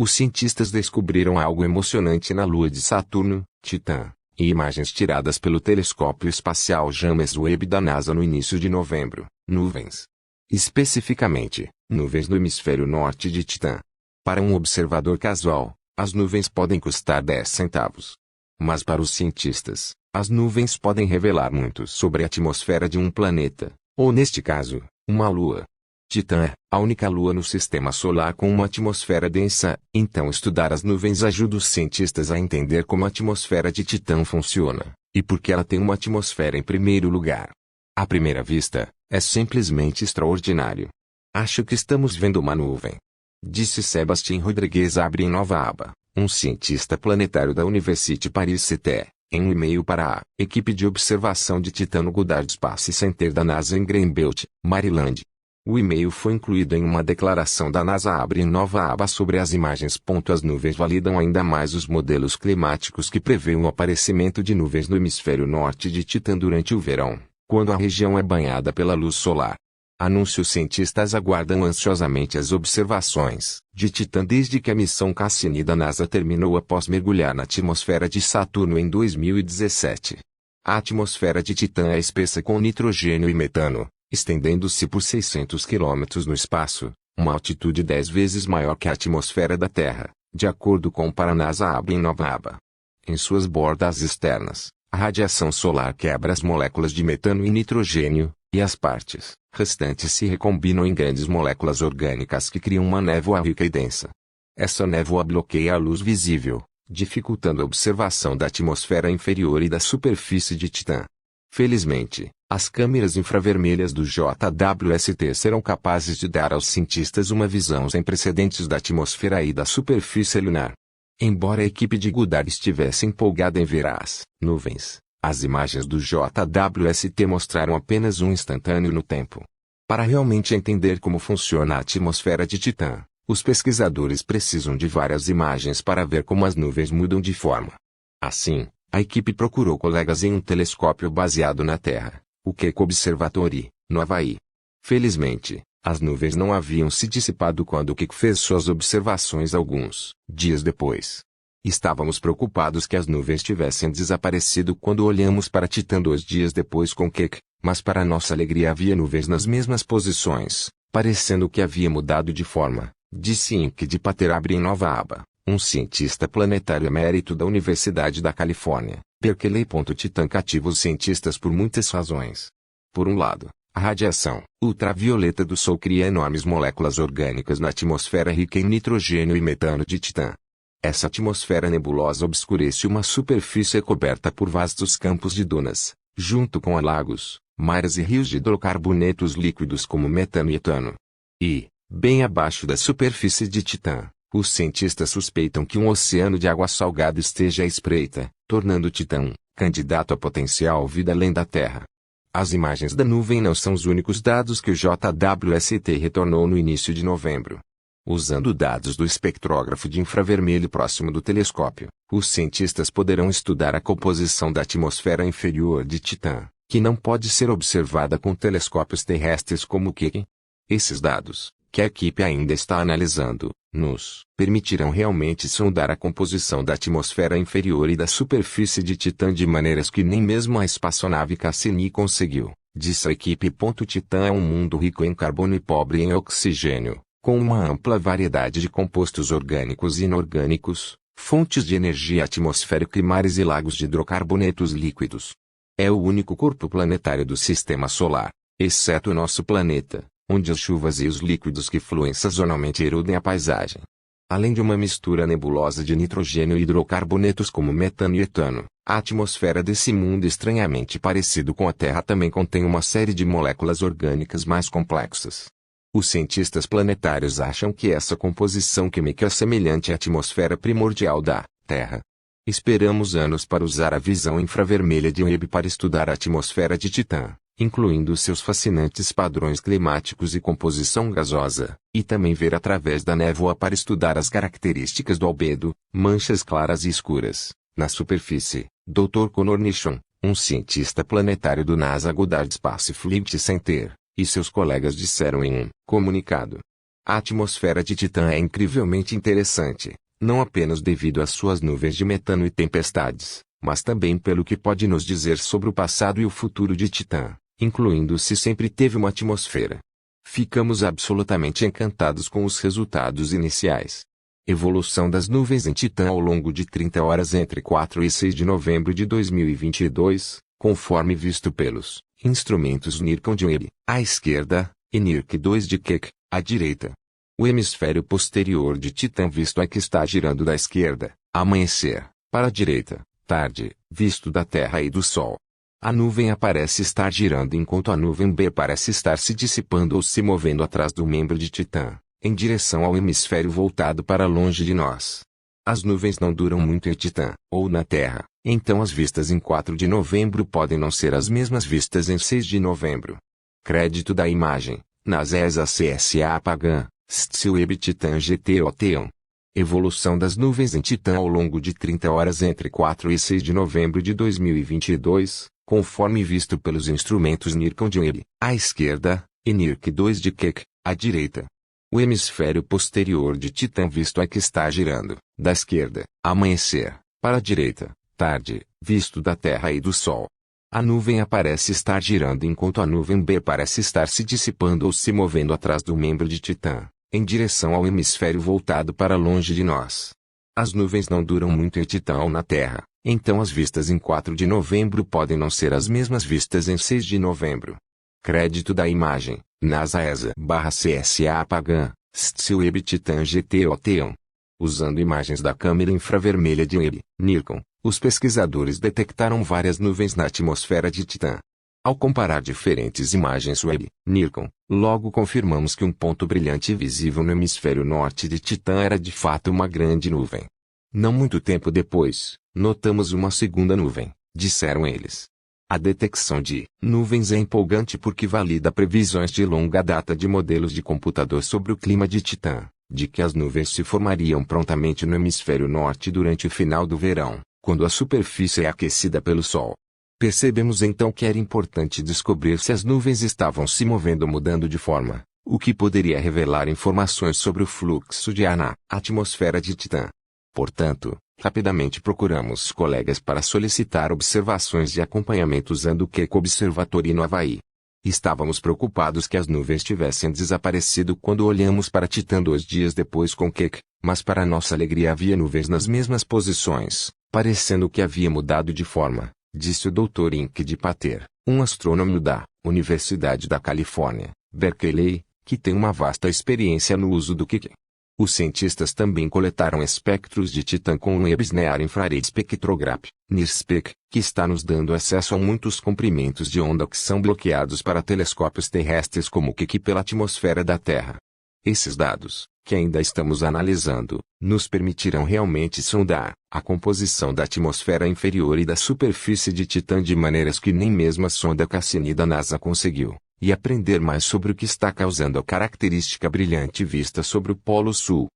Os cientistas descobriram algo emocionante na lua de Saturno, Titã, em imagens tiradas pelo telescópio espacial James Webb da NASA no início de novembro. Nuvens. Especificamente, nuvens no hemisfério norte de Titã. Para um observador casual, as nuvens podem custar 10 centavos. Mas para os cientistas, as nuvens podem revelar muito sobre a atmosfera de um planeta, ou neste caso, uma lua. Titã é a única lua no sistema solar com uma atmosfera densa, então estudar as nuvens ajuda os cientistas a entender como a atmosfera de Titã funciona, e por que ela tem uma atmosfera em primeiro lugar. À primeira vista, é simplesmente extraordinário. Acho que estamos vendo uma nuvem, disse Sébastien Rodrigues abre em nova aba, um cientista planetário da Université Paris-Cité, em um e-mail para a equipe de observação de Titã no Goddard Space Center da NASA em Greenbelt, Maryland. O e-mail foi incluído em uma declaração da NASA abre em nova aba sobre as imagens. As nuvens validam ainda mais os modelos climáticos que prevêem o aparecimento de nuvens no hemisfério norte de Titã durante o verão, quando a região é banhada pela luz solar. Anúncio: os cientistas aguardam ansiosamente as observações de Titã desde que a missão Cassini da NASA terminou após mergulhar na atmosfera de Saturno em 2017. A atmosfera de Titã é espessa com nitrogênio e metano, estendendo-se por 600 quilômetros no espaço, uma altitude 10 vezes maior que a atmosfera da Terra, de acordo com a NASA abre em nova aba. Em suas bordas externas, a radiação solar quebra as moléculas de metano e nitrogênio, e as partes restantes se recombinam em grandes moléculas orgânicas que criam uma névoa rica e densa. Essa névoa bloqueia a luz visível, dificultando a observação da atmosfera inferior e da superfície de Titã. Felizmente, as câmeras infravermelhas do JWST serão capazes de dar aos cientistas uma visão sem precedentes da atmosfera e da superfície lunar. Embora a equipe de Goddard estivesse empolgada em ver as nuvens, as imagens do JWST mostraram apenas um instantâneo no tempo. Para realmente entender como funciona a atmosfera de Titã, os pesquisadores precisam de várias imagens para ver como as nuvens mudam de forma. Assim, a equipe procurou colegas em um telescópio baseado na Terra, o Keck Observatory, no Havaí. Felizmente, as nuvens não haviam se dissipado quando Keck fez suas observações alguns dias depois. Estávamos preocupados que as nuvens tivessem desaparecido quando olhamos para Titã 2 dias depois com Keck, mas para nossa alegria havia nuvens nas mesmas posições, parecendo que havia mudado de forma, disse Inc. de Pater abre em nova aba, um cientista planetário emérito da Universidade da Califórnia, Berkeley. Titã cativa os cientistas por muitas razões. Por um lado, a radiação ultravioleta do Sol cria enormes moléculas orgânicas na atmosfera rica em nitrogênio e metano de Titã. Essa atmosfera nebulosa obscurece uma superfície coberta por vastos campos de dunas, junto com lagos, mares e rios de hidrocarbonetos líquidos como metano e etano. E, bem abaixo da superfície de Titã, os cientistas suspeitam que um oceano de água salgada esteja à espreita, tornando Titã um candidato a potencial vida além da Terra. As imagens da nuvem não são os únicos dados que o JWST retornou no início de novembro. Usando dados do espectrógrafo de infravermelho próximo do telescópio, os cientistas poderão estudar a composição da atmosfera inferior de Titã, que não pode ser observada com telescópios terrestres como o Keck. Esses dados, que a equipe ainda está analisando, nos permitirão realmente sondar a composição da atmosfera inferior e da superfície de Titã de maneiras que nem mesmo a espaçonave Cassini conseguiu, disse a equipe. Titã é um mundo rico em carbono e pobre em oxigênio, com uma ampla variedade de compostos orgânicos e inorgânicos, fontes de energia atmosférica e mares e lagos de hidrocarbonetos líquidos. É o único corpo planetário do Sistema Solar, exceto o nosso planeta, onde as chuvas e os líquidos que fluem sazonalmente erodem a paisagem. Além de uma mistura nebulosa de nitrogênio e hidrocarbonetos como metano e etano, a atmosfera desse mundo estranhamente parecido com a Terra também contém uma série de moléculas orgânicas mais complexas. Os cientistas planetários acham que essa composição química é semelhante à atmosfera primordial da Terra. Esperamos anos para usar a visão infravermelha de Webb para estudar a atmosfera de Titã, incluindo seus fascinantes padrões climáticos e composição gasosa, e também ver através da névoa para estudar as características do albedo, manchas claras e escuras, na superfície. Dr. Connor Nishon, um cientista planetário do NASA Goddard Space Flight Center, e seus colegas disseram em um comunicado. A atmosfera de Titã é incrivelmente interessante, não apenas devido às suas nuvens de metano e tempestades, mas também pelo que pode nos dizer sobre o passado e o futuro de Titã, incluindo se sempre teve uma atmosfera. Ficamos absolutamente encantados com os resultados iniciais. Evolução das nuvens em Titã ao longo de 30 horas entre 4 e 6 de novembro de 2022, conforme visto pelos instrumentos NIRCam de Webb, à esquerda, e NIRC 2 de Keck, à direita. O hemisfério posterior de Titã visto aqui está girando da esquerda, amanhecer, para a direita, tarde, visto da Terra e do Sol. A nuvem A parece estar girando enquanto a nuvem B parece estar se dissipando ou se movendo atrás do membro de Titã, em direção ao hemisfério voltado para longe de nós. As nuvens não duram muito em Titã, ou na Terra, então as vistas em 4 de novembro podem não ser as mesmas vistas em 6 de novembro. Crédito da imagem, NASA ESA CSA Pagan, STSWeb Titã GTO-T1. Evolução das nuvens em Titã ao longo de 30 horas entre 4 e 6 de novembro de 2022, conforme visto pelos instrumentos NIRCam de Webb, à esquerda, e NIRC 2 de Keck, à direita. O hemisfério posterior de Titã visto aqui está girando, da esquerda, amanhecer, para a direita, tarde, visto da Terra e do Sol. A nuvem A parece estar girando enquanto a nuvem B parece estar se dissipando ou se movendo atrás do membro de Titã, em direção ao hemisfério voltado para longe de nós. As nuvens não duram muito em Titã ou na Terra, então as vistas em 4 de novembro podem não ser as mesmas vistas em 6 de novembro. Crédito da imagem, NASA ESA/CSA Pagan, STSWeb Titã GTO-T1. Usando imagens da câmera infravermelha de Webb, NIRCam, os pesquisadores detectaram várias nuvens na atmosfera de Titã. Ao comparar diferentes imagens Webb, NIRCam, logo confirmamos que um ponto brilhante visível no hemisfério norte de Titã era de fato uma grande nuvem. Não muito tempo depois, notamos uma segunda nuvem, disseram eles. A detecção de nuvens é empolgante porque valida previsões de longa data de modelos de computador sobre o clima de Titã, de que as nuvens se formariam prontamente no hemisfério norte durante o final do verão, quando a superfície é aquecida pelo Sol. Percebemos então que era importante descobrir se as nuvens estavam se movendo ou mudando de forma, o que poderia revelar informações sobre o fluxo de ar na atmosfera de Titã. Portanto, rapidamente procuramos colegas para solicitar observações de acompanhamento usando o Keck Observatory no Havaí. Estávamos preocupados que as nuvens tivessem desaparecido quando olhamos para Titã 2 dias depois com Keck, mas para nossa alegria havia nuvens nas mesmas posições, parecendo que havia mudado de forma, disse o Dr. Ink de Pater, um astrônomo da Universidade da Califórnia, Berkeley, que tem uma vasta experiência no uso do Keck. Os cientistas também coletaram espectros de Titã com o Webb Near Infrared Spectrograph, NIRSPEC, que está nos dando acesso a muitos comprimentos de onda que são bloqueados para telescópios terrestres como o Keck pela atmosfera da Terra. Esses dados, que ainda estamos analisando, nos permitirão realmente sondar a composição da atmosfera inferior e da superfície de Titã de maneiras que nem mesmo a sonda Cassini da NASA conseguiu, e aprender mais sobre o que está causando a característica brilhante vista sobre o Polo Sul.